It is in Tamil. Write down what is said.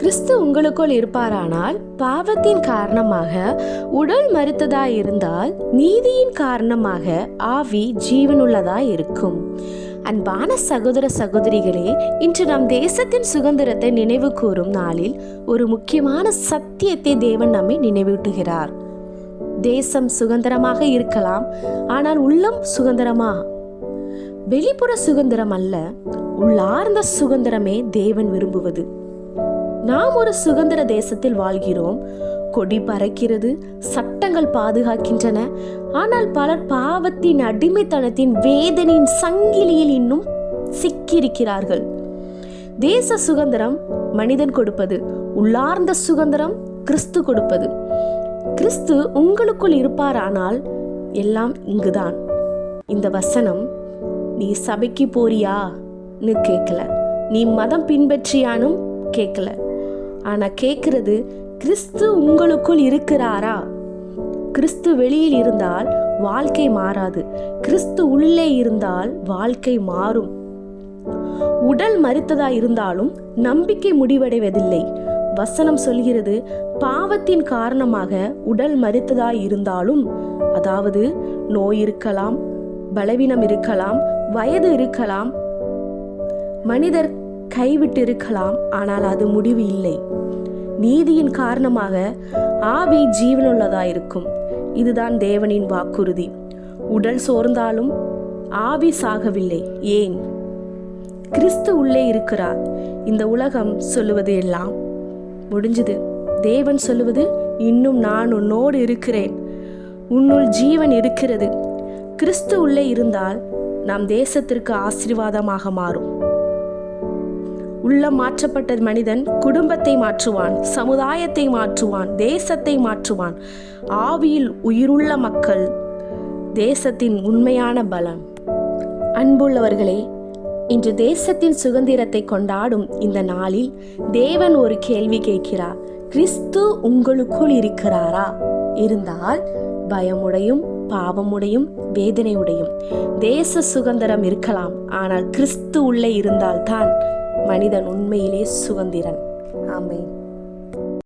கிறிஸ்து உங்களுக்குள் இருப்பாரானால் பாவத்தின் காரணமாக உடல் மரித்ததாய் இருந்தால் நீதியின் காரணமாக ஆவி ஜீவனுள்ளதாய் இருக்கும். அன்பான சகோதர சகோதரிகளே, இன்று நம் தேசத்தின் சுதந்திரத்தை நினைவு கூறும் நாளில் ஒரு முக்கியமான சத்தியத்தை தேவன் நம்மை நினைவூட்டுகிறார். தேசம் சுதந்திரமாக இருக்கலாம், ஆனால் உள்ளம் சுதந்திரமா? வெளிப்புற சுதந்திரம் அல்ல, உள்ளார்ந்த சுதந்திரமே தேவன் விரும்புவது. நாம் ஒரு சுதந்திர தேசத்தில் வாழ்கிறோம். கொடி பறக்கிறது, சட்டங்கள் பாதுகாக்கின்றன. ஆனால் பலர் பாவத்தின் அடிமைத்தனத்தின் வேதனையின் சங்கிலியில் இன்னும் சிக்கியிருக்கிறார்கள். தேச சுதந்திரம் மனிதன் கொடுப்பது, உள்ளார்ந்த சுதந்திரம் கிறிஸ்து கொடுப்பது. கிறிஸ்து உங்களுக்குள் இருப்பாரானால் எல்லாம் இங்குதான். இந்த வசனம் நீ சபைக்கு போறியான்னு கேட்கல, நீ மதம் பின்பற்றியானும் கேட்கல. ஆனா கேட்கிறது, கிறிஸ்து உங்களுக்குள் இருக்கிறாரா? கிறிஸ்து வெளியில் இருந்தால் வாழ்க்கை மாறாது, கிறிஸ்து உள்ளே இருந்தால் வாழ்க்கை மாறும். உடல் மரித்ததா இருந்தாலும் நம்பிக்கை முடிவடைவதில்லை. வசனம் சொல்கிறது, பாவத்தின் காரணமாக உடல் மரித்ததா இருந்தாலும், அதாவது நோய் இருக்கலாம், பலவீனம் இருக்கலாம், வயது இருக்கலாம், மனிதர் கைவிட்டு இருக்கலாம், ஆனால் அது முடிவு இல்லை. நீதியின் காரணமாக ஆவி ஜீவனுள்ளதாயிருக்கும். இதுதான் தேவனின் வாக்குறுதி. உடல் சோர்ந்தாலும் ஆவி சாகவில்லை. ஏன்? கிறிஸ்து உள்ளே இருக்கிறார். இந்த உலகம் சொல்லுவது எல்லாம் முடிஞ்சது. தேவன் சொல்லுவது, இன்னும் நான் உன்னோடு இருக்கிறேன், உன்னுள் ஜீவன் இருக்கிறது. கிறிஸ்து உள்ளே இருந்தால் நம் தேசத்திற்கு ஆசீர்வாதமாக மாறும். உள்ளம் மாற்றப்பட்ட மனிதன் குடும்பத்தை மாற்றுவான், சமுதாயத்தை மாற்றுவான், தேசத்தை மாற்றுவான். ஆவியில் உயிருள்ள மக்கள் தேசத்தின் உண்மையான பலம். அன்புள்ளவர்களே, இன்று தேசத்தின் சுதந்திரத்தை கொண்டாடும் இந்த நாளில் தேவன் ஒரு கேள்வி கேட்கிறார். கிறிஸ்து உங்களுக்குள் இருக்கிறாரா? இருந்தால் பயமுடையும், பாவமுடையும், வேதனையுடையும். தேச சுதந்திரம் இருக்கலாம், ஆனால் கிறிஸ்து உள்ளே இருந்தால்தான் மனிதன் உண்மையிலே சுதந்திரன்.